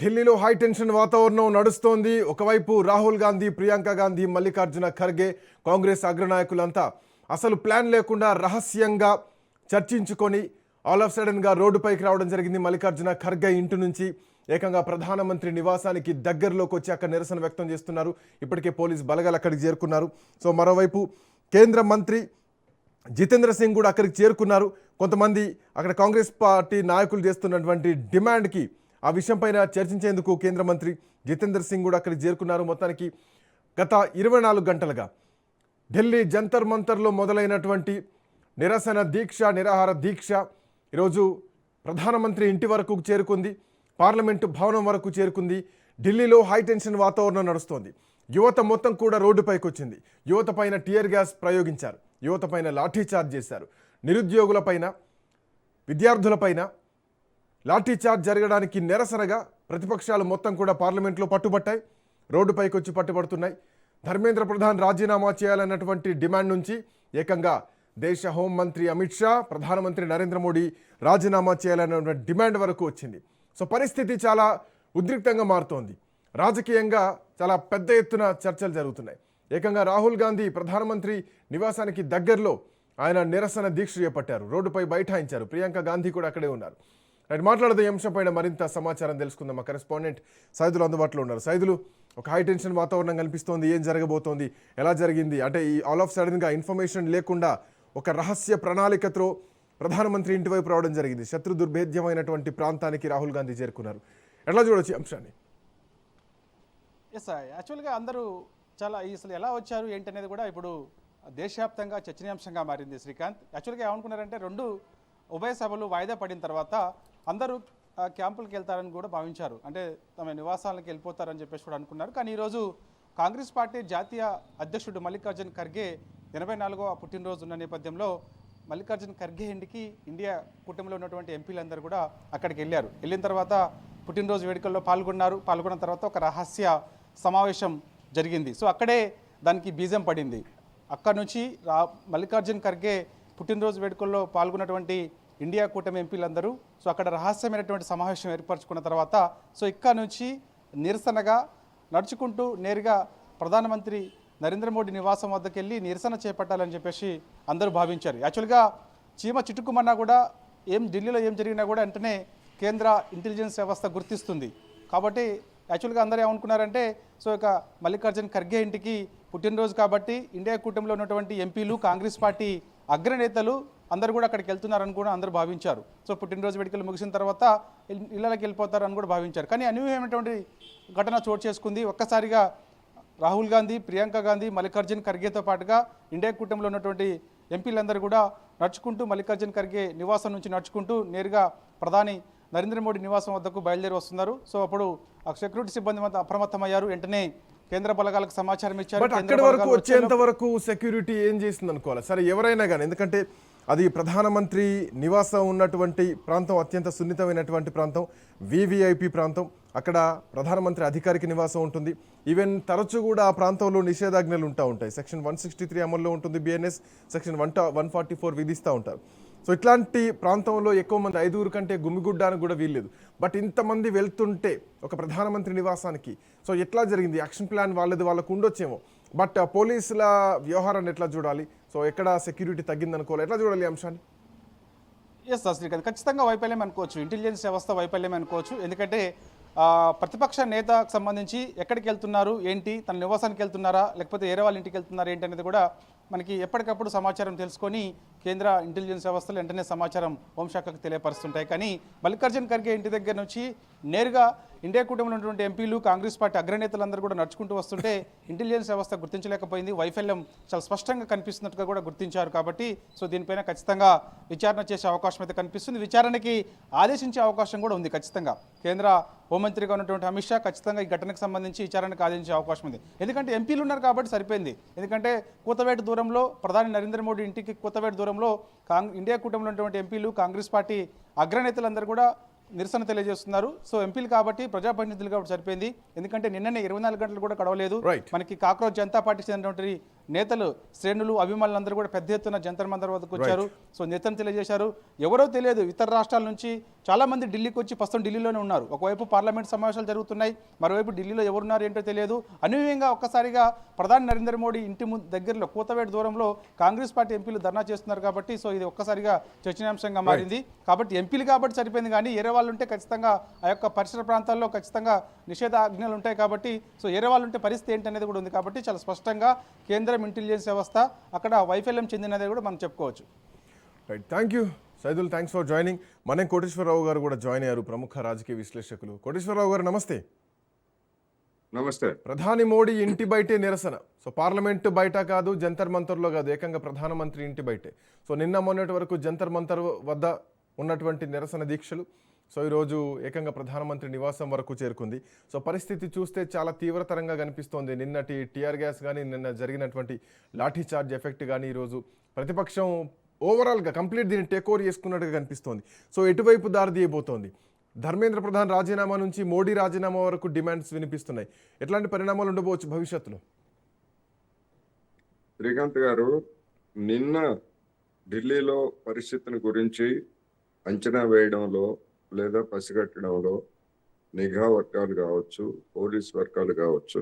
ఢిల్లీలో high tension వాతావరణం నడుస్తోంది. ఒకవైపు రాహుల్ గాంధీ, ప్రియాంక గాంధీ, మల్లికార్జున ఖర్గే, కాంగ్రెస్ అగ్రనాయకులంతా అసలు ప్లాన్ లేకుండా రహస్యంగా చర్చించుకొని ఆల్ ఆఫ్ సడన్గా రోడ్డుపైకి రావడం జరిగింది. మల్లికార్జున ఖర్గే ఇంటి నుంచి ఏకంగా ప్రధానమంత్రి నివాసానికి దగ్గరలోకి వచ్చి అక్కడ నిరసన వ్యక్తం చేస్తున్నారు. ఇప్పటికే పోలీస్ బలగాలు అక్కడికి చేరుకున్నారు. సో మరోవైపు కేంద్ర మంత్రి జితేంద్ర సింగ్ కూడా అక్కడికి చేరుకున్నారు. కొంతమంది అక్కడ కాంగ్రెస్ పార్టీ నాయకులు చేస్తున్నటువంటి డిమాండ్కి ఆ విషయంపైన చర్చించేందుకు కేంద్ర మంత్రి జితేంద్ర సింగ్ కూడా అక్కడికి చేరుకున్నారు. మొత్తానికి గత 24 గంటలుగా ఢిల్లీ జంతర్ మంతర్లో మొదలైనటువంటి నిరసన దీక్ష, నిరాహార దీక్ష ఈరోజు ప్రధానమంత్రి ఇంటి వరకు చేరుకుంది. పార్లమెంటు భవనం వరకు చేరుకుంది. ఢిల్లీలో హై టెన్షన్ వాతావరణం నడుస్తోంది. యువత మొత్తం కూడా రోడ్డుపైకి వచ్చింది. యువత పైన టియర్ గ్యాస్ ప్రయోగించారు. యువత పైన లాఠీచార్జ్ చేశారు. నిరుద్యోగులపైన, విద్యార్థులపైన లాఠీచార్జ్ జరగడానికి నిరసనగా ప్రతిపక్షాలు మొత్తం కూడా పార్లమెంట్లో పట్టుబట్టాయి. రోడ్డుపైకి వచ్చి పట్టుబడుతున్నాయి. ధర్మేంద్ర ప్రధాన్ రాజీనామా చేయాలన్నటువంటి డిమాండ్ నుంచి ఏకంగా దేశ హోంమంత్రి అమిత్ షా, ప్రధానమంత్రి నరేంద్ర మోడీ రాజీనామా చేయాలన్నటువంటి డిమాండ్ వరకు వచ్చింది. సో పరిస్థితి చాలా ఉద్రిక్తంగా మారుతోంది. రాజకీయంగా చాలా పెద్ద ఎత్తున చర్చలు జరుగుతున్నాయి. ఏకంగా రాహుల్ గాంధీ ప్రధానమంత్రి నివాసానికి దగ్గరలో ఆయన నిరసన దీక్ష చేపట్టారు. రోడ్డుపై బైఠాయించారు. ప్రియాంక గాంధీ కూడా అక్కడే ఉన్నారు. ఆయన మాట్లాడదే అంశంపైన మరింత సమాచారం తెలుసుకుందాం. మా కరెస్పాండెంట్ సైదులు అందుబాటులో ఉన్నారు. సైదులు, ఒక హై టెన్షన్ వాతావరణం కనిపిస్తోంది. ఏం జరగబోతోంది, ఎలా జరిగింది అంటే ఈ ఆల్ ఆఫ్ సడన్గా ఇన్ఫర్మేషన్ లేకుండా ఒక రహస్య ప్రణాళికతో ప్రధానమంత్రి ఇంటి వైపు రావడం జరిగింది. శత్రు దుర్భేద్యమైనటువంటి ప్రాంతానికి రాహుల్ గాంధీ చేరుకున్నారు. ఎట్లా చూడొచ్చు అంశాన్ని? ఎస్, యాక్చువల్గా అందరూ చాలా అసలు ఎలా వచ్చారు ఏంటి అనేది కూడా ఇప్పుడు దేశవ్యాప్తంగా చర్చనీయాంశంగా మారింది. శ్రీకాంత్, యాక్చువల్గా ఏమనుకున్నారంటే రెండు ఉభయ సభలు వాయిదా పడిన తర్వాత అందరూ క్యాంపులకు వెళ్తారని కూడా భావించారు. అంటే తమ నివాసాలకు వెళ్ళిపోతారని చెప్పేసి కూడా అనుకున్నారు. కానీ ఈరోజు కాంగ్రెస్ పార్టీ జాతీయ అధ్యక్షుడు మల్లికార్జున ఖర్గే 84వ పుట్టినరోజు ఉన్న నేపథ్యంలో మల్లికార్జున ఖర్గే ఇంటికి ఇండియా కూటమిలో ఉన్నటువంటి ఎంపీలందరూ కూడా అక్కడికి వెళ్ళారు. వెళ్ళిన తర్వాత పుట్టినరోజు వేడుకల్లో పాల్గొన్న తర్వాత ఒక రహస్య సమావేశం జరిగింది. సో అక్కడే దానికి బీజం పడింది. అక్కడ నుంచి మల్లికార్జున ఖర్గే పుట్టినరోజు వేడుకల్లో పాల్గొన్నటువంటి ఇండియా కూటమి ఎంపీలందరూ సో అక్కడ రహస్యమైనటువంటి సమావేశం ఏర్పరచుకున్న తర్వాత సో ఇక్కడ నుంచి నిరసనగా నడుచుకుంటూ నేరుగా ప్రధానమంత్రి నరేంద్ర మోడీ నివాసం వద్దకు వెళ్ళి నిరసన చేపట్టాలని చెప్పేసి అందరూ భావించారు. యాక్చువల్గా చీమ చిటుకుమన్నా కూడా ఢిల్లీలో ఏం జరిగినా కూడా వెంటనే కేంద్ర ఇంటెలిజెన్స్ వ్యవస్థ గుర్తిస్తుంది. కాబట్టి యాక్చువల్గా అందరూ ఏమనుకున్నారంటే సో ఇక మల్లికార్జున ఖర్గే ఇంటికి పుట్టినరోజు కాబట్టి ఇండియా కూటమిలో ఉన్నటువంటి ఎంపీలు, కాంగ్రెస్ పార్టీ అగ్రనేతలు అందరూ కూడా అక్కడికి వెళ్తున్నారని కూడా అందరూ భావించారు. సో పుట్టినరోజు వేడుకలు ముగిసిన తర్వాత ఇళ్లకి వెళ్ళిపోతారని కూడా భావించారు. కానీ అనూహ్యమైనటువంటి ఘటన చోటు చేసుకుంది. ఒక్కసారిగా రాహుల్ గాంధీ, ప్రియాంక గాంధీ, మల్లికార్జున ఖర్గేతో పాటుగా ఇండియా కూటమిలో ఉన్నటువంటి ఎంపీలందరూ కూడా నడుచుకుంటూ మల్లికార్జున ఖర్గే నివాసం నుంచి నడుచుకుంటూ నేరుగా ప్రధాని నరేంద్ర మోడీ నివాసం వద్దకు బయలుదేరి వస్తున్నారు. సో అప్పుడు సెక్యూరిటీ సిబ్బంది అప్రమత్తమయ్యారు. వెంటనే కేంద్ర బలగాలకు సమాచారం ఇచ్చారు. అక్కడి వరకు వచ్చేంత వరకు సెక్యూరిటీ ఏం చేసింది అనుకోవాలి. సరే, ఎవరైనా కానీ, ఎందుకంటే అది ప్రధానమంత్రి నివాసం ఉన్నటువంటి ప్రాంతం అత్యంత సున్నితమైనటువంటి ప్రాంతం, వివిఐపి ప్రాంతం. అక్కడ ప్రధానమంత్రి అధికారిక నివాసం ఉంటుంది. ఈవెన్ తరచూ కూడా ఆ ప్రాంతంలో నిషేధాజ్ఞలు ఉంటాయి. సెక్షన్ 163 అమల్లో ఉంటుంది. బిఎన్ఎస్ సెక్షన్ 144 విధిస్తూ ఉంటారు. సో ఇట్లాంటి ప్రాంతంలో ఎక్కువ మంది 5 కంటే గుమిగుడ్డానికి కూడా వీల్లేదు. బట్ ఇంతమంది వెళ్తుంటే ఒక ప్రధానమంత్రి నివాసానికి సో ఎట్లా జరిగింది? యాక్షన్ ప్లాన్ వాళ్ళకు ఉండొచ్చేమో. బట్ పోలీసుల వ్యవహారాన్ని ఎట్లా చూడాలి? సో ఎక్కడ సెక్యూరిటీ తగ్గిందనుకోవాలి, ఎట్లా చూడాలి అంశాన్ని? ఎస్ శ్రీకాంత్, ఖచ్చితంగా వైఫల్యం అనుకోవచ్చు. ఇంటెలిజెన్స్ వ్యవస్థ వైఫల్యం అనుకోవచ్చు. ఎందుకంటే ప్రతిపక్ష నేతకు సంబంధించి ఎక్కడికి వెళ్తున్నారు ఏంటి, తన నివాసానికి వెళ్తున్నారా లేకపోతే వేరే వాళ్ళ ఇంటికి వెళ్తున్నారా ఏంటి అనేది కూడా మనకి ఎప్పటికప్పుడు సమాచారం తెలుసుకొని కేంద్ర ఇంటెలిజెన్స్ వ్యవస్థలు వెంటనే సమాచారం హోంశాఖకు తెలియపరుస్తుంటాయి. కానీ మల్లికార్జున ఖర్గే ఇంటి దగ్గర నుంచి నేరుగా ఇండియా కూటమిలో ఉన్నటువంటి ఎంపీలు, కాంగ్రెస్ పార్టీ అగ్రనేతలందరూ కూడా నడుచుకుంటూ వస్తుంటే ఇంటెలిజెన్స్ వ్యవస్థ గుర్తించలేకపోయింది. వైఫల్యం చాలా స్పష్టంగా కనిపిస్తున్నట్టుగా కూడా గుర్తించారు. కాబట్టి సో దీనిపైన ఖచ్చితంగా విచారణ చేసే అవకాశం అయితే కనిపిస్తుంది. విచారణకి ఆదేశించే అవకాశం కూడా ఉంది. ఖచ్చితంగా కేంద్ర హోంమంత్రిగా ఉన్నటువంటి అమిత్ షా ఖచ్చితంగా ఈ ఘటనకు సంబంధించి విచారణకు ఆదేశించే అవకాశం ఉంది. ఎందుకంటే ఎంపీలు ఉన్నారు కాబట్టి సరిపోయింది. ఎందుకంటే కూతవేటు దూరంలో ప్రధాని నరేంద్ర మోడీ ఇంటికి కూతవేటు దూరంలో ఇండియా కూటమిలో ఉన్నటువంటి ఎంపీలు, కాంగ్రెస్ పార్టీ అగ్రనేతలందరూ కూడా నిరసన తెలియజేస్తున్నారు. సో ఎంపీలు కాబట్టి, ప్రజాప్రతినిధులు కాబట్టి సరిపోయింది. ఎందుకంటే నిన్ననే 24 గంటలు కూడా గడవలేదు. మనకి కాక్రోచ్ జనతా పార్టీకి చెందినటువంటి నేతలు శ్రేణులు అభిమానులందరూ కూడా పెద్ద ఎత్తున జంతర్ మంతర్ వద్దకు వచ్చారు. సో నిరసన తెలియజేశారు. ఎవరో తెలియదు, ఇతర రాష్ట్రాల నుంచి చాలామంది ఢిల్లీకి వచ్చి ప్రస్తుతం ఢిల్లీలోనే ఉన్నారు. ఒకవైపు పార్లమెంట్ సమావేశాలు జరుగుతున్నాయి, మరోవైపు ఢిల్లీలో ఎవరున్నారు ఏంటో తెలియదు. అనూహ్యంగా ఒక్కసారిగా ప్రధాని నరేంద్ర మోడీ ఇంటి దగ్గరలో కూతవేటు దూరంలో కాంగ్రెస్ పార్టీ ఎంపీలు ధర్నా చేస్తున్నారు కాబట్టి సో ఇది ఒక్కసారిగా చర్చనీయాంశంగా మారింది. కాబట్టి ఎంపీలు కాబట్టి సరిపోయింది, కానీ ఏరే వాళ్ళు ఉంటే ఖచ్చితంగా ఆ యొక్క పరిసర ప్రాంతాల్లో ఖచ్చితంగా నిషేధాజ్ఞలు ఉంటాయి కాబట్టి సో ఏరే వాళ్ళు ఉంటే పరిస్థితి ఏంటనేది కూడా ఉంది. కాబట్టి చాలా స్పష్టంగా కేంద్రం ఇంటెలిజెన్స్ వ్యవస్థ అక్కడ వైఫల్యం చెందినది కూడా మనం చెప్పుకోవచ్చు. Right, thank you Saidul, thanks for joining. మనం కోటేశ్వరరావు గారు కూడా జాయిన్ అయ్యారు, ప్రముఖ రాజకీయ విశ్లేషకులు. కోటేశ్వరరావు గారు నమస్తే. నమస్తే. ప్రధాని మోడీ ఇంటి బయటే నిరసన. సో పార్లమెంటు బయట కాదు, జంతర్ మంతర్లో కాదు, ఏకంగా ప్రధానమంత్రి ఇంటి బయటే. సో నిన్న మొన్నటి వరకు జంతర్ మంతర్ వద్ద ఉన్నటువంటి నిరసన దీక్షలు సో ఈరోజు ఏకంగా ప్రధానమంత్రి నివాసం వరకు చేరుకుంది. సో పరిస్థితి చూస్తే చాలా తీవ్రతరంగా కనిపిస్తోంది. నిన్నటి టీఆర్ గ్యాస్ కానీ, నిన్న జరిగినటువంటి లాఠీ చార్జ్ ఎఫెక్ట్ కానీ, ఈరోజు ప్రతిపక్షం ఓవరాల్గా కంప్లీట్ దీన్ని టేక్ ఓవర్ చేసుకున్నట్టుగా కనిపిస్తోంది. సో ఎటువైపు దారి తీయబోతోంది? ధర్మేంద్ర ప్రధాన్ రాజీనామా నుంచి మోడీ రాజీనామా వరకు డిమాండ్స్ వినిపిస్తున్నాయి. ఎట్లాంటి పరిణామాలు ఉండబోవచ్చు భవిష్యత్తులో? శ్రీకాంత్ గారు, నిన్న ఢిల్లీలో పరిస్థితిని గురించి అంచనా వేయడంలో లేదా పసిగట్టడంలో నిఘా వర్గాలు కావచ్చు, పోలీస్ వర్గాలు కావచ్చు,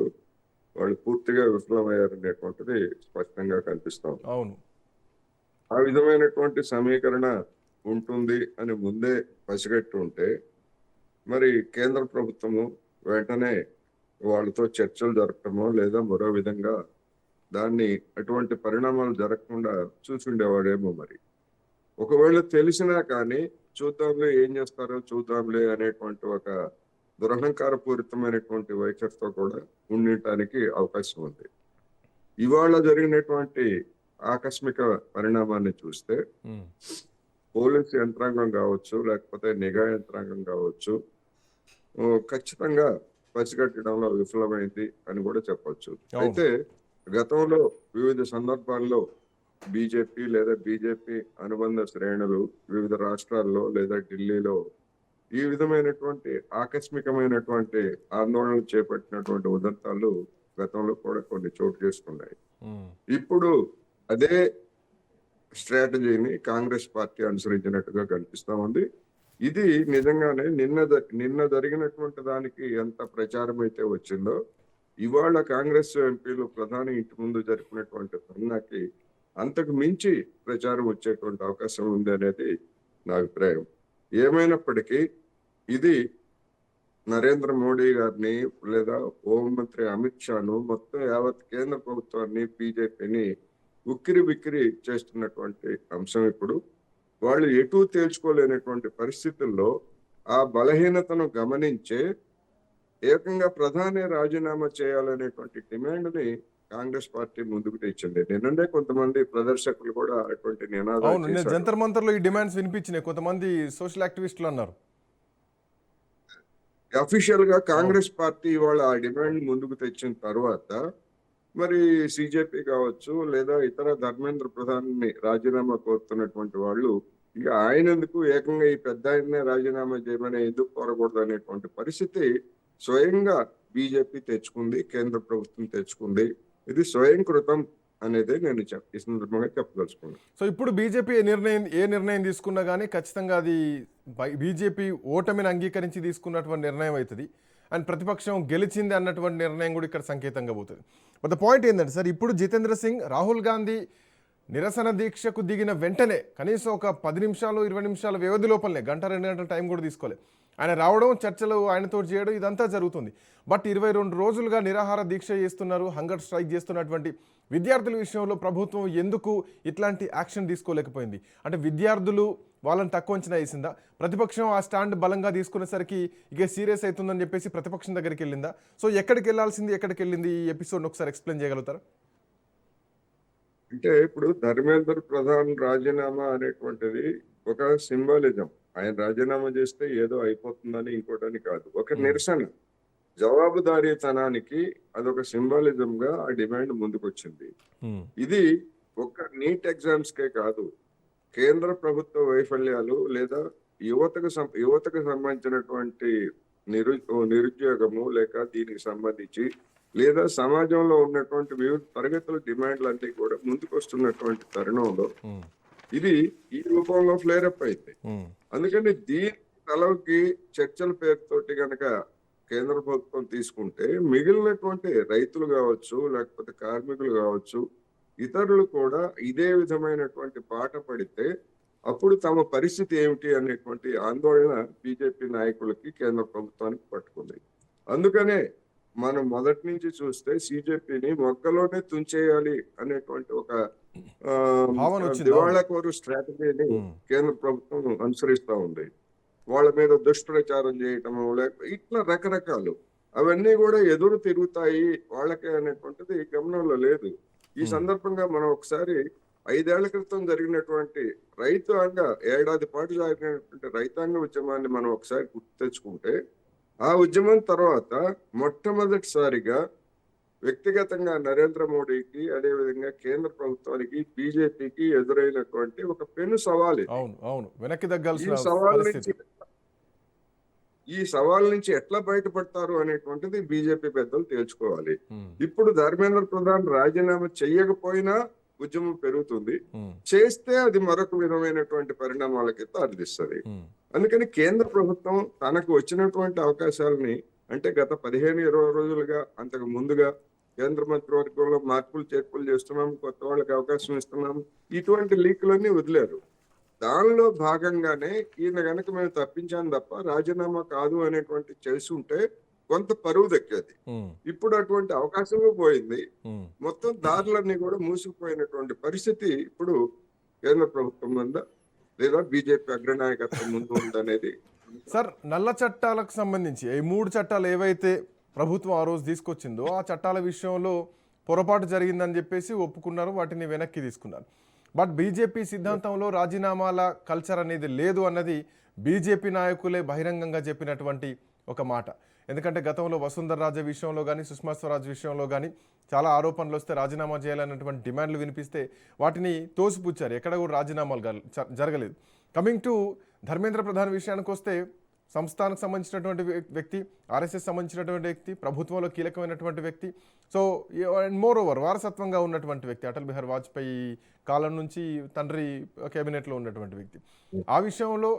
వాళ్ళు పూర్తిగా విఫలమయ్యారనేటువంటిది స్పష్టంగా కనిపిస్తాం. అవును, ఆ విధమైనటువంటి సమీకరణ ఉంటుంది అని ముందే పసిగట్టి ఉంటే మరి కేంద్ర ప్రభుత్వము వెంటనే వాళ్ళతో చర్చలు జరపడమో లేదా మరో విధంగా దాన్ని అటువంటి పరిణామాలు జరగకుండా చూసుండేవాడేమో. మరి ఒకవేళ తెలిసినా కానీ చూద్దాంలే, ఏం చేస్తారో చూద్దాంలే అనేటువంటి ఒక దురహంకారపూరితమైనటువంటి వైఖరితో కూడా ఉండటానికి అవకాశం ఉంది. ఇవాళ జరిగినటువంటి ఆకస్మిక పరిణామాన్ని చూస్తే పోలీసు యంత్రాంగం కావచ్చు, లేకపోతే నిఘా యంత్రాంగం కావచ్చు, ఖచ్చితంగా పసిగట్టడంలో విఫలమైంది అని కూడా చెప్పొచ్చు. అయితే గతంలో వివిధ సందర్భాల్లో బీజేపీ లేదా బీజేపీ అనుబంధ శ్రేణులు వివిధ రాష్ట్రాల్లో లేదా ఢిల్లీలో ఈ విధమైనటువంటి ఆకస్మికమైనటువంటి ఆందోళనలు చేపట్టినటువంటి ఉదంతాలు గతంలో కూడా కొన్ని చోటు చేసుకున్నాయి. ఇప్పుడు అదే స్ట్రాటజీని కాంగ్రెస్ పార్టీ అనుసరించినట్టుగా కనిపిస్తా ఉంది. ఇది నిజంగానే నిన్న జరిగినటువంటి దానికి ఎంత ప్రచారం అయితే వచ్చిందో, ఇవాళ కాంగ్రెస్ ఎంపీలు ప్రధాని ఇంటి ముందు జరిపినటువంటి ధర్నాకి అంతకు మించి ప్రచారం వచ్చేటువంటి అవకాశం ఉంది అనేది నా అభిప్రాయం. ఏమైనప్పటికీ ఇది నరేంద్ర మోడీ గారిని లేదా హోంమంత్రి అమిత్ షాను మొత్తం యావత్ కేంద్ర ప్రభుత్వాన్ని, బీజేపీని ఉక్కిరి బిక్కిరి చేస్తున్నటువంటి అంశం. ఇప్పుడు వాళ్ళు ఎటూ తేల్చుకోలేనటువంటి పరిస్థితుల్లో ఆ బలహీనతను గమనించే ఏకంగా ప్రధాని రాజీనామా చేయాలనేటువంటి డిమాండ్ ని కాంగ్రెస్ పార్టీ ముందుకు తెచ్చింది. నిన్నంటే కొంతమంది ప్రదర్శకులు కూడా అటువంటి నినాదాలు చేశారు. జంతర్ మంతర్లో ఈ డిమాండ్స్ వినిపించినాయి. కొంతమంది సోషల్ యాక్టివిస్టులు అన్నారు. అఫీషియల్ గా కాంగ్రెస్ పార్టీ ఇవాళ ఆ డిమాండ్ ముందుకు తెచ్చిన తర్వాత మరి సిజేపీ కావచ్చు లేదా ఇతర ధర్మేంద్ర ప్రధాన్ రాజీనామా కోరుతున్నటువంటి వాళ్ళు ఇక ఆయన ఎందుకు ఏకంగా ఈ పెద్ద ఆయన్నే రాజీనామా చేయమని ఎందుకు కోరకూడదు అనేటువంటి పరిస్థితి స్వయంగా బీజేపీ తెచ్చుకుంది, కేంద్ర ప్రభుత్వం తెచ్చుకుంది. ఇది స్వయంకృతం అనేది నేను ఈ సందర్భంగా చెప్పదలుచుకున్నాను. సో ఇప్పుడు బీజేపీ ఏ నిర్ణయం తీసుకున్నా కానీ ఖచ్చితంగా అది బీజేపీ ఓటమిని అంగీకరించి తీసుకున్నటువంటి నిర్ణయం అవుతుంది. అండ్ ప్రతిపక్షం గెలిచింది అన్నటువంటి నిర్ణయం కూడా ఇక్కడ సంకేతంగా పోతుంది. బట్ ద పాయింట్ ఏంటంటే సార్, ఇప్పుడు జితేంద్ర సింగ్ రాహుల్ గాంధీ నిరసన దీక్షకు దిగిన వెంటనే కనీసం ఒక 10 నిమిషాలు 20 నిమిషాల వ్యవధి లోపలనే, గంట 2 గంటల టైం కూడా తీసుకోలేదు, ఆయన రావడం, చర్చలు ఆయనతో చేయడం, ఇదంతా జరుగుతుంది. బట్ 22 రోజులుగా నిరాహార దీక్ష చేస్తున్నారు, హంగర్ స్ట్రైక్ చేస్తున్నటువంటి విద్యార్థుల విషయంలో ప్రభుత్వం ఎందుకు ఇట్లాంటి యాక్షన్ తీసుకోలేకపోయింది? అంటే విద్యార్థులు వాళ్ళని తక్కువ అంచనా వేసిందా? ప్రతిపక్షం ఆ స్టాండ్ బలంగా తీసుకునేసరికి ఇక సీరియస్ అవుతుందని చెప్పేసి ప్రతిపక్షం దగ్గరికి వెళ్ళిందా? సో ఎక్కడికి వెళ్ళాల్సింది, ఎక్కడికి వెళ్ళింది, ఈ ఎపిసోడ్ని ఒకసారి ఎక్స్ప్లెయిన్ చేయగలుగుతారా? అంటే ఇప్పుడు ధర్మేంద్ర ప్రధాన్ రాజీనామా అనేటువంటిది ఒక సింబాలిజం. ఆయన రాజీనామా చేస్తే ఏదో అయిపోతుందని ఇంకోటని కాదు, ఒక నిరసన, జవాబుదారీతనానికి అదొక సింబాలిజం గా ఆ డిమాండ్ ముందుకు వచ్చింది. ఇది ఒక నీట్ ఎగ్జామ్స్ కే కాదు, కేంద్ర ప్రభుత్వ వైఫల్యాలు లేదా యువతకు సంబంధించినటువంటి నిరుద్యోగము లేక దీనికి సంబంధించి లేదా సమాజంలో ఉన్నటువంటి వివిధ తరగతుల డిమాండ్లన్నీ కూడా ముందుకు వస్తున్నటువంటి తరుణంలో ఉమ్, ఇది ఈ రూపంలో ఫ్లేరప్ అయింది. ఉమ్, అందుకని దీని తలకి చర్చల పేరుతోటి గనక కేంద్ర ప్రభుత్వం తీసుకుంటే మిగిలినటువంటి రైతులు కావచ్చు, లేకపోతే కార్మికులు కావచ్చు, ఇతరులు కూడా ఇదే విధమైనటువంటి పాట పడితే అప్పుడు తమ పరిస్థితి ఏమిటి అనేటువంటి ఆందోళన బీజేపీ నాయకులకి కేంద్ర ప్రభుత్వానికి పట్టుకుంది. అందుకనే మనం మొదటి నుంచి చూస్తే బీజేపీని మొక్కలోనే తుంచేయాలి అనేటువంటి ఒక ఆ, భావన వచ్చింది. దివాళాకోరు స్ట్రాటజీని ఉమ్, కేంద్ర ప్రభుత్వం అనుసరిస్తా ఉంది. వాళ్ళ మీద దుష్ప్రచారం చేయటము, లేకపోతే ఇట్లా రకరకాలు అవన్నీ కూడా ఎదురు తిరుగుతాయి వాళ్ళకే అనేటువంటిది గమనంలో లేదు. ఈ సందర్భంగా మనం ఒకసారి 5 ఏళ్ల క్రితం జరిగినటువంటి ఏడాది పాటు జరిగినటువంటి రైతాంగ ఉద్యమాన్ని మనం ఒకసారి గుర్తు తెచ్చుకుంటే, ఆ ఉద్యమం తర్వాత మొట్టమొదటిసారిగా వ్యక్తిగతంగా నరేంద్ర మోడీకి, అదేవిధంగా కేంద్ర ప్రభుత్వానికి, బీజేపీకి ఎదురైనటువంటి ఒక పెను సవాల్ ఇది. అవును అవును వెనక్కి ఈ తగ్గాల్సిన సవాల్ పరిస్థితి. నుంచి ఎట్లా బయటపడతారు అనేటువంటిది బీజేపీ పెద్దలు తేల్చుకోవాలి. ఉమ్, ఇప్పుడు ధర్మేంద్ర ప్రధాన్ రాజీనామా చెయ్యకపోయినా ఉద్యమం పెరుగుతుంది, ఉమ్, చేస్తే అది మరొక విధమైనటువంటి పరిణామాలకి దారితీస్తుంది. ఉమ్, అందుకని కేంద్ర ప్రభుత్వం తనకు వచ్చినటువంటి అవకాశాలని, అంటే గత 15-20 రోజులుగా అంతకు ముందుగా కేంద్ర మంత్రివర్గంలో మార్పులు చేర్పులు చేస్తున్నాం, కొత్త వాళ్ళకి అవకాశం ఇస్తున్నాం, ఇటువంటి లీకులన్నీ వదిలేరు. దానిలో భాగంగానే ఈయన గనక మేము తప్పించాం తప్ప రాజీనామా కాదు అనేటువంటి చేసి ఉంటే కొంత పరువు దక్కేది. ఉమ్, ఇప్పుడు అటువంటి అవకాశము పోయింది. ఉమ్. మొత్తం దారులన్నీ కూడా మూసుకుపోయినటువంటి పరిస్థితి ఇప్పుడు కేంద్ర ప్రభుత్వం ఉందా లేదా బీజేపీ అగ్రనాయకత్వం ముందు ఉందనేది. సార్, నల్ల చట్టాలకు సంబంధించి ఈ 3 చట్టాలు ఏవైతే ప్రభుత్వం ఆ రోజు తీసుకొచ్చిందో ఆ చట్టాల విషయంలో పొరపాటు జరిగిందని చెప్పేసి ఒప్పుకున్నారు, వాటిని వెనక్కి తీసుకున్నారు. బట్ బీజేపీ సిద్ధాంతంలో రాజీనామాల కల్చర్ అనేది లేదు అన్నది బీజేపీ నాయకులే బహిరంగంగా చెప్పినటువంటి ఒక మాట. ఎందుకంటే గతంలో వసుంధర రాజే విషయంలో కానీ, సుష్మా స్వరాజ్ విషయంలో కానీ చాలా ఆరోపణలు వస్తే రాజీనామా చేయాలన్నటువంటి డిమాండ్లు వినిపిస్తే వాటిని తోసిపుచ్చారు. ఎక్కడ కూడా రాజీనామాలు జరగలేదు. కమింగ్ టు ధర్మేంద్ర ప్రధాన్ విషయానికి వస్తే, సంస్థానికి సంబంధించినటువంటి వ్యక్తి, ఆర్ఎస్ఎస్ సంబంధించినటువంటి వ్యక్తి, ప్రభుత్వంలో కీలకమైనటువంటి వ్యక్తి, సో అండ్ మోర్ ఓవర్ వారసత్వంగా ఉన్నటువంటి వ్యక్తి, అటల్ బిహారీ వాజ్పేయి కాలం నుంచి తండ్రి కేబినెట్లో ఉన్నటువంటి వ్యక్తి. ఆ విషయంలో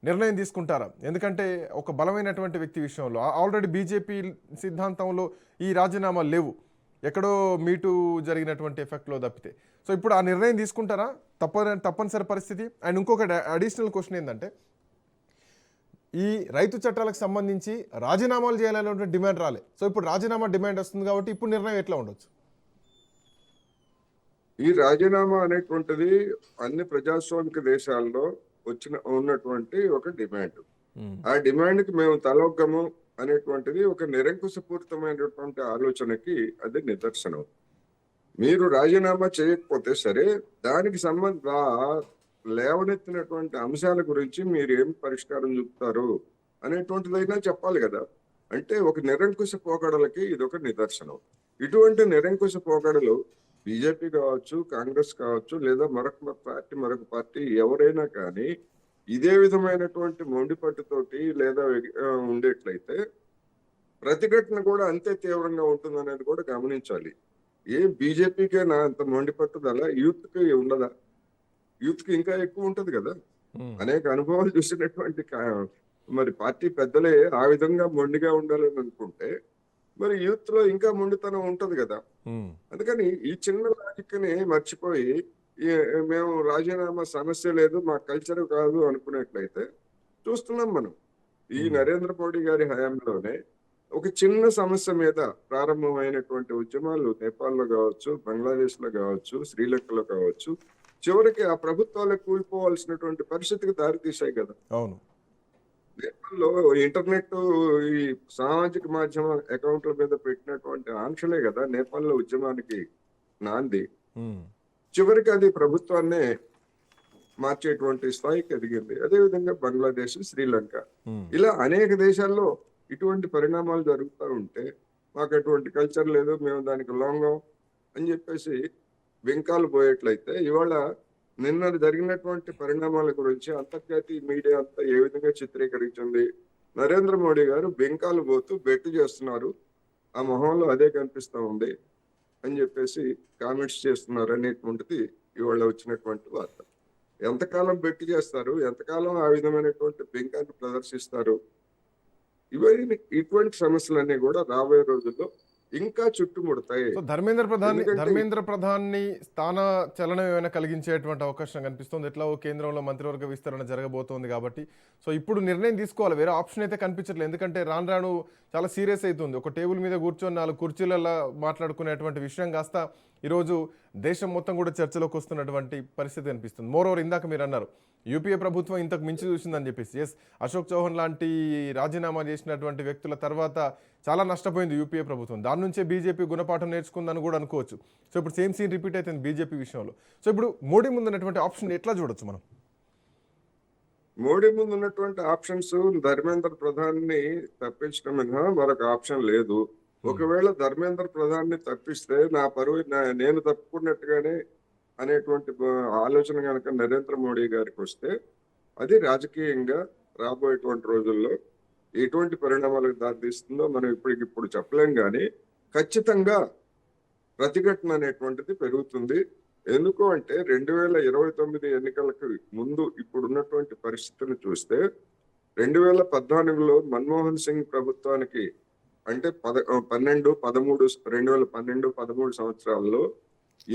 నిర్ణయం తీసుకుంటారా? ఎందుకంటే ఒక బలమైనటువంటి వ్యక్తి విషయంలో ఆల్రెడీ బీజేపీ సిద్ధాంతంలో ఈ రాజీనామాలు లేవు, ఎక్కడో మీటు జరిగినటువంటి ఎఫెక్ట్లో తప్పితే. సో ఇప్పుడు ఆ నిర్ణయం తీసుకుంటారా? తప్పనిసరి పరిస్థితి. అండ్ ఇంకొక అడిషనల్ క్వశ్చన్ ఏంటంటే, ఈ రైతు చట్టాలకు సంబంధించి రాజీనామాలు చేయాలనేటువంటి డిమాండ్ రాలే. సో ఇప్పుడు రాజీనామా డిమాండ్ వస్తుంది కాబట్టి ఇప్పుడు నిర్ణయం ఎట్లా ఉండొచ్చు? ఈ రాజీనామా అనేటువంటిది అన్ని ప్రజాస్వామిక దేశాల్లో ఉన్నటువంటి ఒక డిమాండ్. ఆ డిమాండ్ కి మేము తలొగ్గము అనేటువంటిది ఒక నిరంకుశపూరితమైనటువంటి ఆలోచనకి అది నిదర్శనం. మీరు రాజీనామా చేయకపోతే సరే, దానికి లేవనెత్తినటువంటి అంశాల గురించి మీరు ఏం పరిష్కారం చూపుతారు అనేటువంటిదైనా చెప్పాలి కదా. అంటే ఒక నిరంకుశ పోకడలకి ఇది ఒక నిదర్శనం. ఇటువంటి నిరంకుశ పోకడలు బీజేపీ కావచ్చు, కాంగ్రెస్ కావచ్చు, లేదా మరొక పార్టీ ఎవరైనా కానీ ఇదే విధమైనటువంటి మొండిపట్టుతోటి లేదా ఉండేట్లయితే ప్రతిఘటన కూడా అంతే తీవ్రంగా ఉంటుందనేది కూడా గమనించాలి. బీజేపీకే నా అంత మొండిపట్టుదల యూత్ కి ఉండదా? యూత్ కి ఇంకా ఎక్కువ ఉంటది కదా. అనేక అనుభవాలు చూసినటువంటి మరి పార్టీ పెద్దలే ఆ విధంగా మొండిగా ఉండాలని అనుకుంటే మరి యూత్ లో ఇంకా మొండితనం ఉంటది కదా. అందుకని ఈ చిన్న లాజిక్ ని మర్చిపోయి మేము రాజీనామా సమస్య లేదు, మా కల్చర్ కాదు అనుకునేట్లయితే చూస్తున్నాం మనం. ఈ నరేంద్ర మోడీ గారి హయాంలోనే ఒక చిన్న సమస్య మీద ప్రారంభమైనటువంటి ఉద్యమాలు నేపాల్లో కావచ్చు, బంగ్లాదేశ్ లో కావచ్చు, శ్రీలంకలో కావచ్చు, చివరికి ఆ ప్రభుత్వాలు కూలిపోవాల్సినటువంటి పరిస్థితికి దారితీశాయి కదా. అవును. నేపాల్లో ఇంటర్నెట్, ఈ సామాజిక మాధ్యమ అకౌంట్ల మీద పెట్టినటువంటి ఆంక్షలే కదా నేపాల్లో ఉద్యమానికి నాంది. చివరికి అది ప్రభుత్వాన్నే మార్చేటువంటి స్థాయికి ఎదిగింది. అదేవిధంగా బంగ్లాదేశ్, శ్రీలంక, ఇలా అనేక దేశాల్లో ఇటువంటి పరిణామాలు జరుగుతూ ఉంటే మాకు అటువంటి కల్చర్ లేదు, మేము దానికి లొంగం అని చెప్పేసి వెంకాలు పోయేట్లయితే ఇవాళ నిన్న జరిగినటువంటి పరిణామాల గురించి అంతర్జాతీయ మీడియా అంతా ఏ విధంగా చిత్రీకరించింది? నరేంద్ర మోడీ గారు బెంకాలు పోతూ బెట్టు చేస్తున్నారు, ఆ మొహంలో అదే కనిపిస్తా ఉంది అని చెప్పేసి కామెంట్స్ చేస్తున్నారు అనేటువంటిది ఇవాళ వచ్చినటువంటి వార్త. ఎంతకాలం బెట్టి చేస్తారు, ఎంతకాలం ఆ విధమైనటువంటి బెంకాన్ని ప్రదర్శిస్తారు? ఇటువంటి సమస్యలన్నీ కూడా రాబోయే రోజుల్లో ఇంకా చుట్టుముడతాయి. సో ఎందుకంటే ధర్మేంద్ర ప్రధాన్ని స్థాన చలనం ఏమైనా కలిగించేటువంటి అవకాశం కనిపిస్తుంది. ఎట్లా కేంద్రంలో మంత్రివర్గ విస్తరణ జరగబోతోంది కాబట్టి సో ఇప్పుడు నిర్ణయం తీసుకోవాలి. వేరే ఆప్షన్ అయితే కనిపించట్లేదు. ఎందుకంటే రాను రాను చాలా సీరియస్ అవుతుంది. ఒక టేబుల్ మీద కూర్చొని 4 కుర్చీలలో మాట్లాడుకునేటువంటి విషయం కాస్త ఈరోజు దేశం మొత్తం కూడా చర్చలోకి వస్తున్నటువంటి పరిస్థితి కనిపిస్తుంది. మోరోవర్ ఇందాక మీరు అన్నారు యూపీఏ ప్రభుత్వం ఇంతకు మించి చూసిందని చెప్పేసి. ఎస్, అశోక్ చౌహాన్ లాంటి రాజీనామా చేసినటువంటి వ్యక్తుల తర్వాత చాలా నష్టపోయింది యూపీఏ ప్రభుత్వం. దాని నుంచే బీజేపీ గుణపాఠం నేర్చుకుందని కూడా అనుకోవచ్చు. సో ఇప్పుడు సేమ్ సీన్ రిపీట్ అవుతుంది బీజేపీ విషయంలో. సో ఇప్పుడు మోడీ ముందు ఉన్నటువంటి ఆప్షన్ ఎట్లా చూడొచ్చు మనం? మోడీ ముందు ఉన్నటువంటి ఆప్షన్స్ ధర్మేంద్ర ప్రధాన్ని తప్పించడం మినహా మరొక ఆప్షన్ లేదు. ఒకవేళ ధర్మేంద్ర ప్రధాన్ని తప్పిస్తే నా పరువు నేను తప్పుకున్నట్టుగానే అనేటువంటి ఆలోచన కనుక నరేంద్ర మోడీ గారికి వస్తే అది రాజకీయంగా రాబోయేటువంటి రోజుల్లో ఎటువంటి పరిణామాలకు దారితీస్తుందో మనం ఇప్పుడు చెప్పలేం. కానీ ఖచ్చితంగా ప్రతిఘటన అనేటువంటిది పెరుగుతుంది. ఎందుకు అంటే 2029 ఎన్నికలకు ముందు ఇప్పుడున్నటువంటి పరిస్థితులను చూస్తే 2014లో మన్మోహన్ సింగ్ ప్రభుత్వానికి అంటే 2012-13 సంవత్సరాల్లో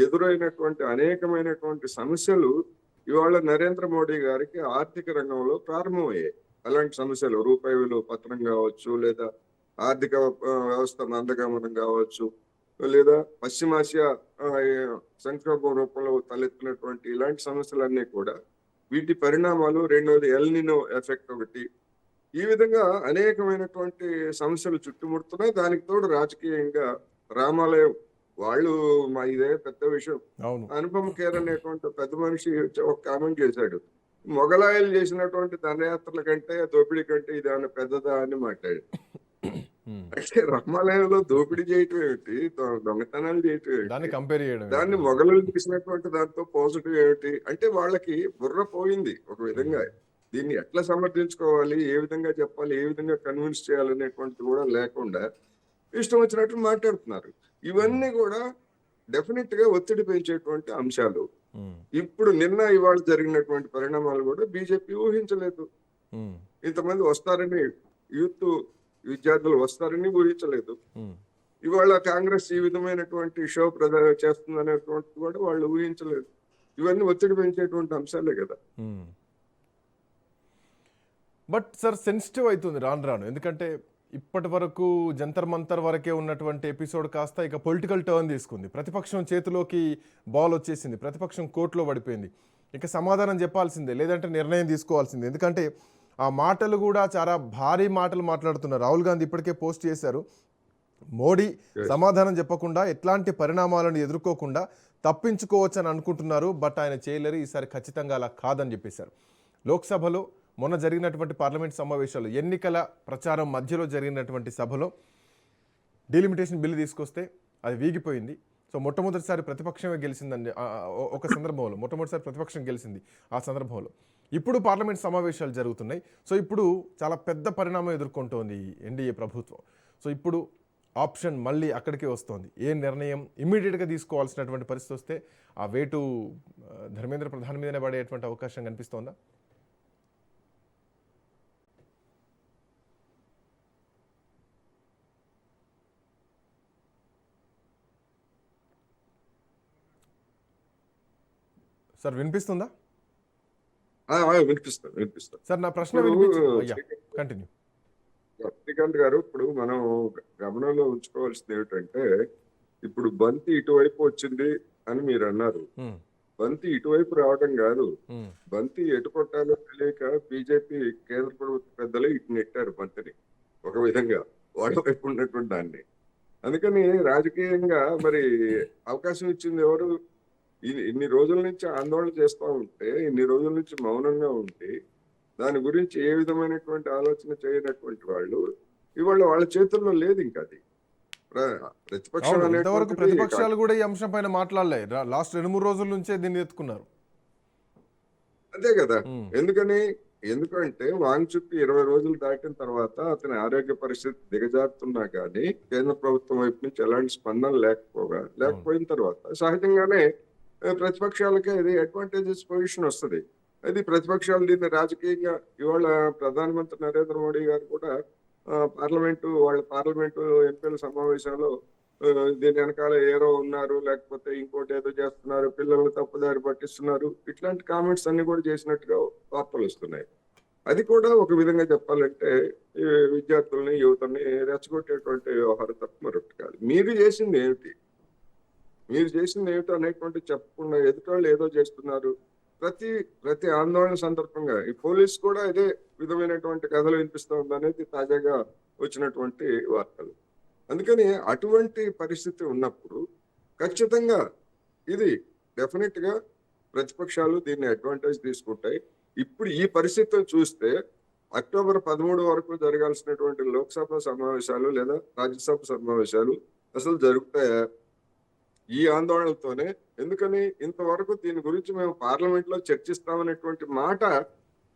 ఎదురైనటువంటి అనేకమైనటువంటి సమస్యలు ఇవాళ నరేంద్ర మోడీ గారికి ఆర్థిక రంగంలో ప్రారంభమయ్యాయి. అలాంటి సమస్యలు రూపాయి విలువ పతనం కావచ్చు, లేదా ఆర్థిక వ్యవస్థ మందగమనం కావచ్చు, లేదా పశ్చిమాసియా సంక్షోభం రూపంలో తలెత్తినటువంటి ఇలాంటి సమస్యలన్నీ కూడా వీటి పరిణామాలు. రెండవది ఎల్నినో ఎఫెక్ట్ ఒకటి. ఈ విధంగా అనేకమైనటువంటి సమస్యలు చుట్టుముడుతున్నాయి. దానికి తోడు రాజకీయంగా రామాలయం వాళ్ళు ఇదే పెద్ద విషయం. అనుపమ్ ఖేర్ అనేటువంటి పెద్ద మనిషి ఒక కామెంట్ చేశాడు, మొఘలాయలు చేసినటువంటి దండయాత్రల కంటే దోపిడీ కంటే ఇది ఏమైనా పెద్దదా అని మాట్లాడు. అంటే రామాలయంలో దోపిడీ చేయటం ఏమిటి, దొంగతనాలు చేయటం ఏమిటి, దాన్ని మొఘలు చేసినటువంటి దాంతో పోజటం ఏమిటి అంటే వాళ్ళకి బుర్ర పోయింది ఒక విధంగా. దీన్ని ఎట్లా సమర్థించుకోవాలి, ఏ విధంగా చెప్పాలి, ఏ విధంగా కన్విన్స్ చేయాలనేటువంటిది కూడా లేకుండా ఇష్టం వచ్చినట్టు మాట్లాడుతున్నారు. ఇవన్నీ కూడా డెఫినెట్ గా ఒత్తిడి పెంచేటువంటి అంశాలు. ఇప్పుడు ఇవాళ జరిగినటువంటి పరిణామాలు కూడా బీజేపీ ఊహించలేదు. ఇంతమంది వస్తారని, యూత్ విద్యార్థులు వస్తారని ఊహించలేదు. ఇవాళ కాంగ్రెస్ ఈ విధమైనటువంటి షో చేస్తుందనేటువంటిది కూడా వాళ్ళు ఊహించలేదు. ఇవన్నీ ఒత్తిడి పెంచేటువంటి అంశాలే కదా. బట్ సార్ సెన్సిటివ్ అవుతుంది రాను రాను. ఎందుకంటే ఇప్పటి వరకు జంతర్ మంతర్ వరకే ఉన్నటువంటి ఎపిసోడ్ కాస్త ఇక పొలిటికల్ టర్న్ తీసుకుంది. ప్రతిపక్షం చేతిలోకి బాల్ వచ్చేసింది, ప్రతిపక్షం కోర్టులో పడిపోయింది. ఇక సమాధానం చెప్పాల్సిందే, లేదంటే నిర్ణయం తీసుకోవాల్సిందే. ఎందుకంటే ఆ మాటలు కూడా చాలా భారీ మాటలు మాట్లాడుతున్నారు. రాహుల్ గాంధీ ఇప్పటికే పోస్ట్ చేశారు, మోడీ సమాధానం చెప్పకుండా ఎట్లాంటి పరిణామాలను ఎదుర్కోకుండా తప్పించుకోవచ్చు అని అనుకుంటున్నారు. బట్ ఆయన చేయలేరు, ఈసారి ఖచ్చితంగా అలా కాదని చెప్పేశారు. లోక్సభలో మొన్న జరిగినటువంటి పార్లమెంట్ సమావేశాలు, ఎన్నికల ప్రచారం మధ్యలో జరిగినటువంటి సభలో డీలిమిటేషన్ బిల్లు తీసుకొస్తే అది వీగిపోయింది. సో మొట్టమొదటిసారి ప్రతిపక్షమే గెలిచిందండి ఒక సందర్భంలో, మొట్టమొదటిసారి ప్రతిపక్షం గెలిచింది ఆ సందర్భంలో. ఇప్పుడు పార్లమెంట్ సమావేశాలు జరుగుతున్నాయి. సో ఇప్పుడు చాలా పెద్ద పరిణామం ఎదుర్కొంటోంది ఎన్డీఏ ప్రభుత్వం. సో ఇప్పుడు ఆప్షన్ మళ్ళీ అక్కడికే వస్తోంది. ఏ నిర్ణయం ఇమ్మీడియట్గా తీసుకోవాల్సినటువంటి పరిస్థితి వస్తే ఆ వేటు ధర్మేంద్ర ప్రధాన్ మీదనే పడేటువంటి అవకాశం కనిపిస్తోందా? సార్ వినిపిస్తుందా? వినిపిస్తుంది సార్ నా ప్రశ్న కంటిన్యూ. శ్రీకాంత్ గారు, ఇప్పుడు మనం గమనంలో ఉంచుకోవాల్సింది ఏమిటంటే, ఇప్పుడు బంతి ఇటువైపు వచ్చింది అని మీరు అన్నారు. బంతి ఇటువైపు రావడం కాదు, బంతి ఎటు కొట్టాలో తెలియక బీజేపీ కేంద్ర ప్రభుత్వ పెద్దలు ఇటు నెట్టారు బంతిని ఒక విధంగా, వాళ్ళ వైపు ఉన్నటువంటి దాన్ని. అందుకని రాజకీయంగా మరి అవకాశం ఇచ్చింది ఎవరు? ఇన్ని రోజుల నుంచి ఆందోళన చేస్తూ ఉంటే, ఇన్ని రోజుల నుంచి మౌనంగా ఉంటే, దాని గురించి ఏ విధమైనటువంటి ఆలోచన చేయనటువంటి వాళ్ళు ఇవాళ వాళ్ళ చేతుల్లో లేదు. ఇంకా అది ప్రతిపక్షం ఇంతవరకు ప్రతిపక్షాలు కూడా ఈ అంశం పైన మాట్లాడలే. లాస్ట్ 2-3 రోజుల నుంచే దీన్ని ఎత్తుకున్నారు. అదే కదా. ఎందుకని ఎందుకంటే వాంగ్చుక్ 20 రోజులు దాటిన తర్వాత అతని ఆరోగ్య పరిస్థితి దిగజారుతున్నా కానీ కేంద్ర ప్రభుత్వం వైపు నుంచి ఎలాంటి స్పందన లేకపోయిన తర్వాత సహజంగానే ప్రతిపక్షాలకే ఇది అడ్వాంటేజెస్ పొజిషన్ వస్తుంది. అది ప్రతిపక్షాలు దీన్ని రాజకీయంగా ఇవాళ ప్రధానమంత్రి నరేంద్ర మోడీ గారు కూడా వాళ్ళ పార్లమెంటు ఎంపీల సమావేశంలో దీని వెనకాల ఏరో ఉన్నారు, లేకపోతే ఇంకోటి ఏదో చేస్తున్నారు, పిల్లల్ని తప్పుదారి పట్టిస్తున్నారు, ఇట్లాంటి కామెంట్స్ అన్ని కూడా చేసినట్టుగా వార్తలు వస్తున్నాయి. అది కూడా ఒక విధంగా చెప్పాలంటే ఈ విద్యార్థుల్ని యువతని రెచ్చగొట్టేటువంటి వ్యవహారం తప్ప మరొకటి కాదు. మీరు చేసింది ఏమిటి అనేటువంటి చెప్పకుండా ఎదుటోళ్ళు ఏదో చేస్తున్నారు. ప్రతి ఆందోళన సందర్భంగా ఈ పోలీసు కూడా ఇదే విధమైనటువంటి కథలు వినిపిస్తూ ఉందనేది తాజాగా వచ్చినటువంటి వార్తలు. అందుకని అటువంటి పరిస్థితి ఉన్నప్పుడు ఖచ్చితంగా ఇది డెఫినెట్ గా ప్రతిపక్షాలు దీన్ని అడ్వాంటేజ్ తీసుకుంటాయి. ఇప్పుడు ఈ పరిస్థితిని చూస్తే అక్టోబర్ 13 వరకు జరగాల్సినటువంటి లోక్సభ సమావేశాలు లేదా రాజ్యసభ సమావేశాలు అసలు జరుగుతాయా ఈ ఆందోళనలతోనే? ఎందుకని ఇంతవరకు దీని గురించి మేము పార్లమెంట్ లో చర్చిస్తామనేటువంటి మాట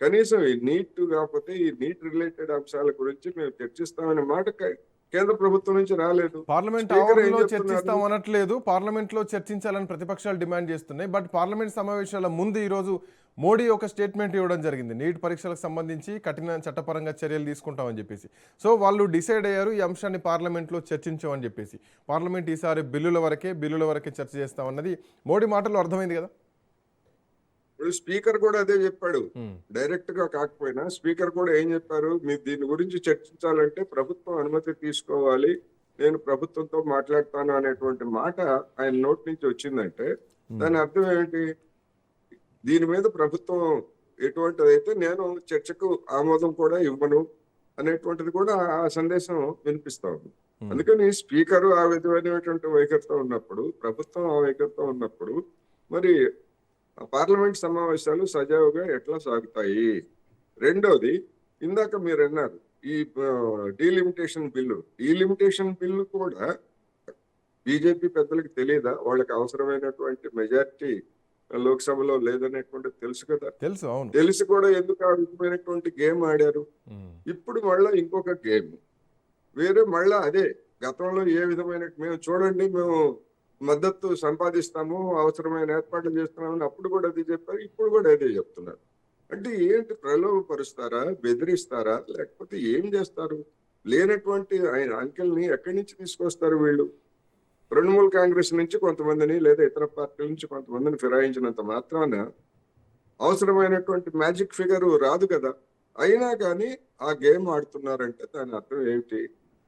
కనీసం ఈ నీట్ కాకపోతే ఈ నీట్ రిలేటెడ్ అంశాల గురించి మేము చర్చిస్తామనే మాట కేంద్ర ప్రభుత్వం నుంచి రాలేదు. పార్లమెంట్ ఆవరణలో చర్చిస్తాం అనట్లేదు, పార్లమెంట్ లో చర్చించాలని ప్రతిపక్షాలు డిమాండ్ చేస్తున్నాయి. బట్ పార్లమెంట్ సమావేశాల ముందు ఈరోజు మోడీ ఒక స్టేట్మెంట్ ఇవ్వడం జరిగింది, నీట్ పరీక్షలకు సంబంధించి కఠిన చట్టపరంగా చర్యలు తీసుకుంటామని చెప్పేసి. సో వాళ్ళు డిసైడ్ అయ్యారు ఈ అంశాన్ని పార్లమెంట్లో చర్చించామని చెప్పేసి. పార్లమెంట్ ఈసారి బిల్లుల వరకే చర్చ చేస్తామన్నది మోడీ మాటలు అర్థమైంది కదా. ఇప్పుడు స్పీకర్ కూడా అదే చెప్పాడు, డైరెక్ట్ గా కాకపోయినా స్పీకర్ కూడా ఏం చెప్పారు, మీరు దీని గురించి చర్చించాలంటే ప్రభుత్వం అనుమతి తీసుకోవాలి, నేను ప్రభుత్వంతో మాట్లాడతాను అనేటువంటి మాట ఆయన నోటి నుంచి వచ్చిందంటే దాని అర్థం ఏమిటి? దీని మీద ప్రభుత్వం ఎటువంటిదైతే నేను చర్చకు ఆమోదం కూడా ఇవ్వను అనేటువంటిది కూడా ఆ సందేశం వినిపిస్తా ఉంది. అందుకని స్పీకర్ ఆ విధమైనటువంటి వైఖరితో ఉన్నప్పుడు, ప్రభుత్వం ఆ వైఖరితో ఉన్నప్పుడు మరి పార్లమెంట్ సమావేశాలు సజావుగా ఎట్లా సాగుతాయి? రెండోది, ఇందాక మీరు అన్నారు ఈ డీలిమిటేషన్ బిల్లు కూడా బీజేపీ పెద్దలకు తెలియదా? వాళ్ళకి అవసరమైనటువంటి మెజారిటీ లోక్సభలో లేదనేటువంటిది తెలుసు కదా. తెలిసి కూడా ఎందుకు ఆ విధమైనటువంటి గేమ్ ఆడారు? ఇప్పుడు మళ్ళా ఇంకొక గేమ్ వేరే, మళ్ళా అదే గతంలో ఏ విధమైన మేము మద్దతు సంపాదిస్తాము, అవసరమైన ఏర్పాట్లు చేస్తున్నామని అప్పుడు కూడా అది చెప్పారు, ఇప్పుడు కూడా అదే చెప్తున్నారు. అంటే ఏంటి, ప్రలోభపరుస్తారా, బెదిరిస్తారా, లేకపోతే ఏం చేస్తారు? లేనటువంటి అంకెల్ని ఎక్కడి నుంచి తీసుకొస్తారు వీళ్ళు? తృణమూల్ కాంగ్రెస్ నుంచి కొంతమందిని లేదా ఇతర పార్టీల నుంచి కొంతమందిని ఫిరాయించినంత మాత్రాన అవసరమైనటువంటి మ్యాజిక్ ఫిగర్ రాదు కదా. అయినా కానీ ఆ గేమ్ ఆడుతున్నారంటే దాని అర్థం ఏమిటి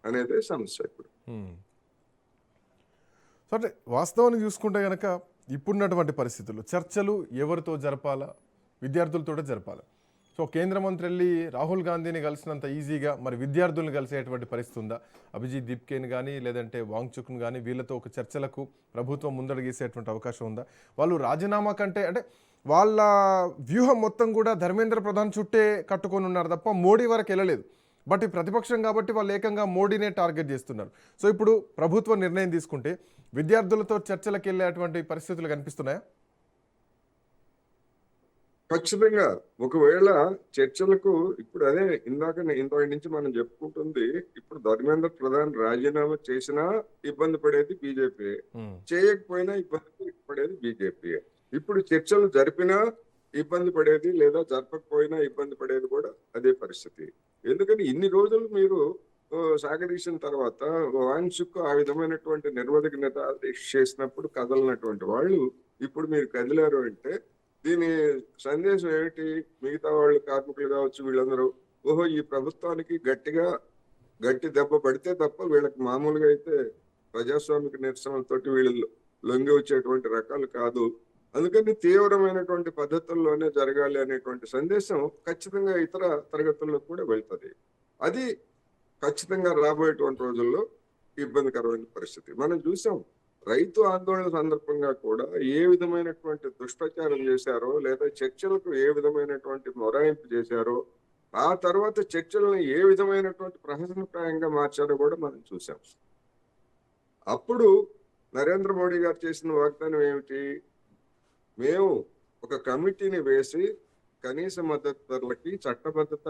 అనేది సమస్య ఇప్పుడు. అంటే వాస్తవాన్ని చూసుకుంటే కనుక ఇప్పుడున్నటువంటి పరిస్థితుల్లో చర్చలు ఎవరితో జరపాలా? విద్యార్థులతో జరపాలి. సో కేంద్ర మంత్రి వెళ్ళి రాహుల్ గాంధీని కలిసినంత ఈజీగా మరి విద్యార్థులను కలిసేటువంటి పరిస్థితి ఉందా? అభిజిత్ దీప్కేని కానీ లేదంటే వాంగ్చుక్ను కానీ వీళ్ళతో ఒక చర్చలకు ప్రభుత్వం ముందడుగేసేటువంటి అవకాశం ఉందా? వాళ్ళు రాజీనామా కంటే అంటే వాళ్ళ వ్యూహం మొత్తం కూడా ధర్మేంద్ర ప్రధాన్ చుట్టే కట్టుకొని ఉన్నారు తప్ప మోడీ వరకు వెళ్ళలేదు. బట్ ఈ ప్రతిపక్షం కాబట్టి వాళ్ళు ఏకంగా మోడీనే టార్గెట్ చేస్తున్నారు. సో ఇప్పుడు ప్రభుత్వం నిర్ణయం తీసుకుంటే విద్యార్థులతో చర్చలకు వెళ్ళేటువంటి పరిస్థితులు కనిపిస్తున్నాయా? ఖచ్చితంగా. ఒకవేళ చర్చలకు ఇప్పుడు అదే ఇందాక నుంచి మనం చెప్పుకుంటుంది, ఇప్పుడు ధర్మేంద్ర ప్రధాన్ రాజీనామా చేసినా ఇబ్బంది పడేది బీజేపీ, చేయకపోయినా ఇబ్బంది పడేది బీజేపీ. ఇప్పుడు చర్చలు జరిపినా ఇబ్బంది పడేది లేదా జరపకపోయినా ఇబ్బంది పడేది కూడా అదే పరిస్థితి. ఎందుకని ఇన్ని రోజులు మీరు సాగదీసిన తర్వాత వాంగ్చుక్ ఆ విధమైనటువంటి నిర్వధిక నిర్దేశ చేసినప్పుడు కదలనటువంటి వాళ్ళు ఇప్పుడు మీరు కదిలారు అంటే దీని సందేశం ఏమిటి? మిగతా వాళ్ళు కార్మికులు కావచ్చు వీళ్ళందరూ ఓహో ఈ ప్రభుత్వానికి గట్టి దెబ్బ పడితే తప్ప వీళ్ళకి మామూలుగా అయితే ప్రజాస్వామిక నిరసనలతోటి వీళ్ళు లొంగి వచ్చేటువంటి రకాలు కాదు, అందుకని తీవ్రమైనటువంటి పద్ధతుల్లోనే జరగాలి అనేటువంటి సందేశం ఖచ్చితంగా ఇతర తరగతుల్లో కూడా వెళ్తుంది. అది ఖచ్చితంగా రాబోయేటువంటి రోజుల్లో ఇబ్బందికరమైన పరిస్థితి మనం చూసాం. రైతు ఆందోళన సందర్భంగా కూడా ఏ విధమైనటువంటి దుష్ప్రచారం చేశారో లేదా చర్చలకు ఏ విధమైనటువంటి మొరాయింపు చేశారో, ఆ తర్వాత చర్చలను ఏ విధమైనటువంటి ప్రహసనప్రాయంగా మార్చారో కూడా మనం చూసాం. అప్పుడు నరేంద్ర మోడీ గారు చేసిన వాగ్దానం ఏమిటి? మేము ఒక కమిటీని వేసి కనీస మద్దతు ధరలకి చట్టబద్ధత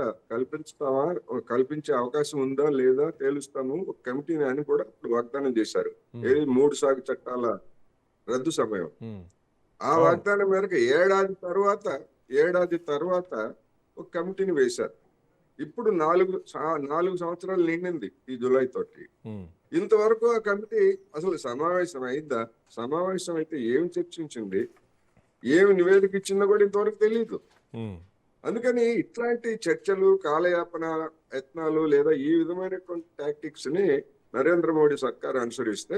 కల్పించే అవకాశం ఉందా లేదా తేలుస్తాము ఒక కమిటీని అని కూడా ఇప్పుడు వాగ్దానం చేశారు. ఏది 3 సాగు చట్టాల రద్దు సమయం. ఆ వాగ్దానం మేరకు ఏడాది తర్వాత ఒక కమిటీని వేశారు. ఇప్పుడు 4 సంవత్సరాలు నిండింది ఈ జూలై తోటి. ఇంతవరకు ఆ కమిటీ అసలు సమావేశం అయిందా? సమావేశం అయితే ఏం చర్చించింది, ఏమి నివేదిక ఇచ్చిందో కూడా ఇంతవరకు తెలియదు. అందుకని ఇట్లాంటి చర్చలు, కాలయాపన యత్నాలు లేదా ఈ విధమైనటువంటి టాక్టిక్స్ ని నరేంద్ర మోడీ సర్కార్ అనుసరిస్తే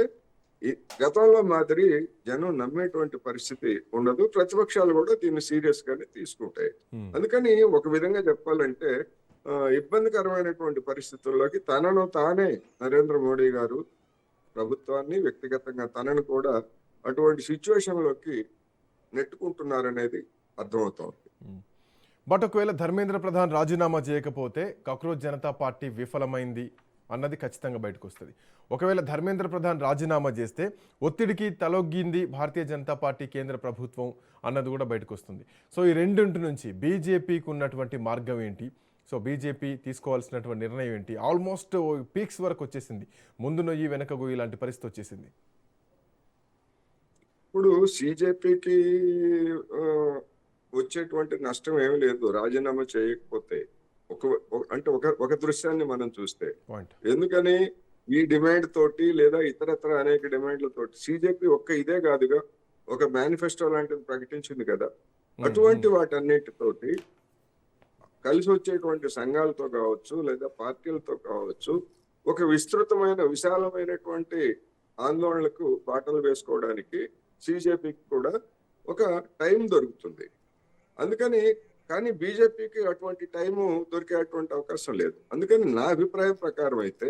గతంలో మాదిరి జనం నమ్మేటువంటి పరిస్థితి ఉండదు. ప్రతిపక్షాలు కూడా దీన్ని సీరియస్ గానే తీసుకుంటాయి. అందుకని ఒక విధంగా చెప్పాలంటే ఇబ్బందికరమైనటువంటి పరిస్థితుల్లోకి తనను తానే నరేంద్ర మోడీ గారు ప్రభుత్వాన్ని, వ్యక్తిగతంగా తనను కూడా అటువంటి సిచ్యువేషన్ లోకి నెట్టుకుంటున్నారనేది అర్థమవుతోంది. బట్ ఒకవేళ ధర్మేంద్ర ప్రధాన్ రాజీనామా చేయకపోతే కాక్రోచ్ జనతా పార్టీ విఫలమైంది అన్నది ఖచ్చితంగా బయటకు వస్తుంది. ఒకవేళ ధర్మేంద్ర ప్రధాన్ రాజీనామా చేస్తే ఒత్తిడికి తలొగ్గింది భారతీయ జనతా పార్టీ కేంద్ర ప్రభుత్వం అన్నది కూడా బయటకు వస్తుంది. సో ఈ రెండింటి నుంచి బీజేపీకి ఉన్నటువంటి మార్గం ఏంటి, సో బీజేపీ తీసుకోవాల్సినటువంటి నిర్ణయం ఏంటి? ఆల్మోస్ట్ పీక్స్ వరకు వచ్చేసింది, ముందు నొయ్యి వెనక గొయ్యి లాంటి పరిస్థితి వచ్చేసింది. ఇప్పుడు సిజేపీకి వచ్చేటువంటి నష్టం ఏమి లేదు రాజీనామా చేయకపోతే. ఒక దృశ్యాన్ని మనం చూస్తే, ఎందుకని ఈ డిమాండ్ తోటి లేదా ఇతరత్ర అనేక డిమాండ్లతోటి సిజేపీ ఇదే కాదుగా ఒక మేనిఫెస్టో లాంటిది ప్రకటించింది కదా. అటువంటి వాటన్నిటితోటి కలిసి వచ్చేటువంటి సంఘాలతో కావచ్చు లేదా పార్టీలతో కావచ్చు ఒక విశాలమైనటువంటి ఆందోళనలకు బాటలు వేసుకోవడానికి సిజేపీకి కూడా ఒక టైం దొరుకుతుంది. కానీ బీజేపీకి అటువంటి టైము దొరికేటువంటి అవకాశం లేదు. అందుకని నా అభిప్రాయం ప్రకారం అయితే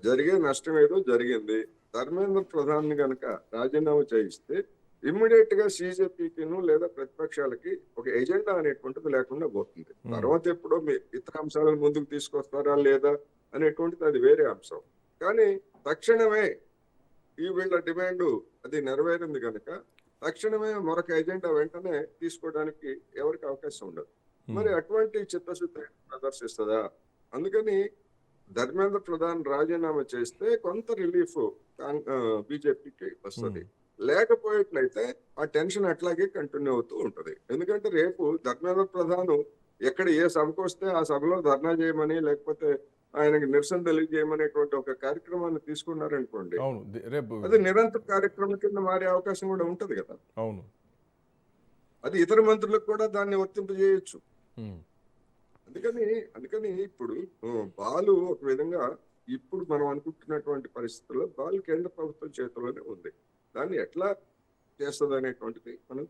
జరిగే నష్టం ఏదో జరిగింది. ధర్మేంద్ర ప్రధాన్ గనక రాజీనామా చేయిస్తే ఇమ్మీడియట్ గా సిజేపీకి లేదా ప్రతిపక్షాలకి ఒక ఎజెండా అనేటువంటిది లేకుండా పోతుంది. తర్వాత ఎప్పుడో ఇతర అంశాలను ముందుకు తీసుకొస్తారా లేదా అనేటువంటిది అది వేరే అంశం. కానీ తక్షణమే వీళ్ళ డిమాండ్ అది నెరవేరింది కనుక తక్షణమే మరొక ఎజెండా వెంటనే తీసుకోవడానికి ఎవరికి అవకాశం ఉండదు. మరి అటువంటి చిత్తశుద్ధి ప్రదర్శిస్తుందా? అందుకని ధర్మేంద్ర ప్రధాన్ రాజీనామా చేస్తే కొంత రిలీఫ్ బీజేపీకి వస్తుంది. లేకపోయేట్లయితే ఆ టెన్షన్ అట్లాగే కంటిన్యూ అవుతూ ఉంటది. ఎందుకంటే రేపు ధర్మేంద్ర ప్రధాన్ ఎక్కడ ఏ సభకు వస్తే ఆ సభలో ధర్నా చేయమని లేకపోతే ఆయనకి నిరసన తెలియజేయమనేటువంటి ఒక కార్యక్రమాన్ని తీసుకున్నారనుకోండి, అది నిరంతర కార్యక్రమం కింద మారే అవకాశం కూడా ఉంటది కదా. అవును, అది ఇతర మంత్రులకు కూడా దాన్ని వర్తింపజేయొచ్చు. అందుకని ఇప్పుడు బాలు ఒక విధంగా ఇప్పుడు మనం అనుకుంటున్నటువంటి పరిస్థితుల్లో బాలు కేంద్ర ప్రభుత్వం చేతిలోనే ఉంది. దాన్ని ఎట్లా చేస్తుంది అనేటువంటిది మనం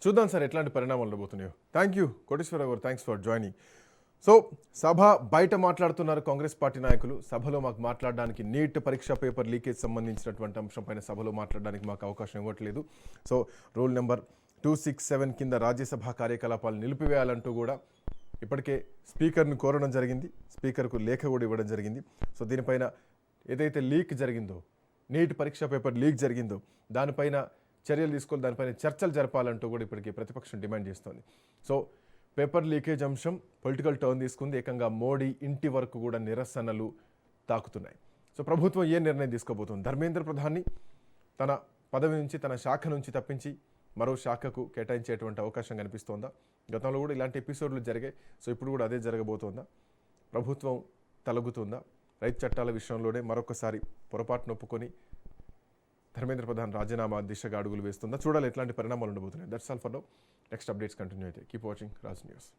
చూద్దాం సార్, ఎట్లాంటి పరిణామాలు ఉండబోతున్నాయో. థ్యాంక్ యూ కోటేశ్వరరావు గారు, థ్యాంక్స్ ఫర్ జాయినింగ్. సో సభ బయట మాట్లాడుతున్నారు కాంగ్రెస్ పార్టీ నాయకులు. సభలో మాకు మాట్లాడడానికి నీట్ పరీక్ష పేపర్ లీకేజ్ సంబంధించినటువంటి అంశం పైన సభలో మాట్లాడడానికి మాకు అవకాశం ఇవ్వట్లేదు. సో రూల్ నెంబర్ 267 కింద రాజ్యసభ కార్యకలాపాలు నిలిపివేయాలంటూ కూడా ఇప్పటికే స్పీకర్ను కోరడం జరిగింది, స్పీకర్కు లేఖ కూడా ఇవ్వడం జరిగింది. సో దీనిపైన ఏదైతే లీక్ జరిగిందో, నీట్ పరీక్ష పేపర్ లీక్ జరిగిందో దానిపైన చర్యలు తీసుకొని దానిపైన చర్చలు జరపాలంటూ కూడా ఇప్పటికీ ప్రతిపక్షం డిమాండ్ చేస్తోంది. సో పేపర్ లీకేజ్ అంశం పొలిటికల్ టర్న్ తీసుకుంది. ఏకంగా మోడీ ఇంటి వరకు కూడా నిరసనలు తాకుతున్నాయి. సో ప్రభుత్వం ఏ నిర్ణయం తీసుకోబోతుంది? ధర్మేంద్ర ప్రధాన్ని తన పదవి నుంచి, తన శాఖ నుంచి తప్పించి మరో శాఖకు కేటాయించేటువంటి అవకాశం కనిపిస్తోందా? గతంలో కూడా ఇలాంటి ఎపిసోడ్లు జరిగాయి. సో ఇప్పుడు కూడా అదే జరగబోతోందా? ప్రభుత్వం తలగుతుందా? రైతు చట్టాల విషయంలోనే మరొకసారి పొరపాటును ఒప్పుకొని ధర్మేంద్ర ప్రధాన్ రాజీనామా దిశగా అడుగులు వేస్తుందా? చూడాలి ఎట్లాంటి పరిణామాలు ఉండబోతున్నాయి. That's all for now. Next updates continue అయితే కీప్ వాచింగ్ రాజ్ న్యూస్.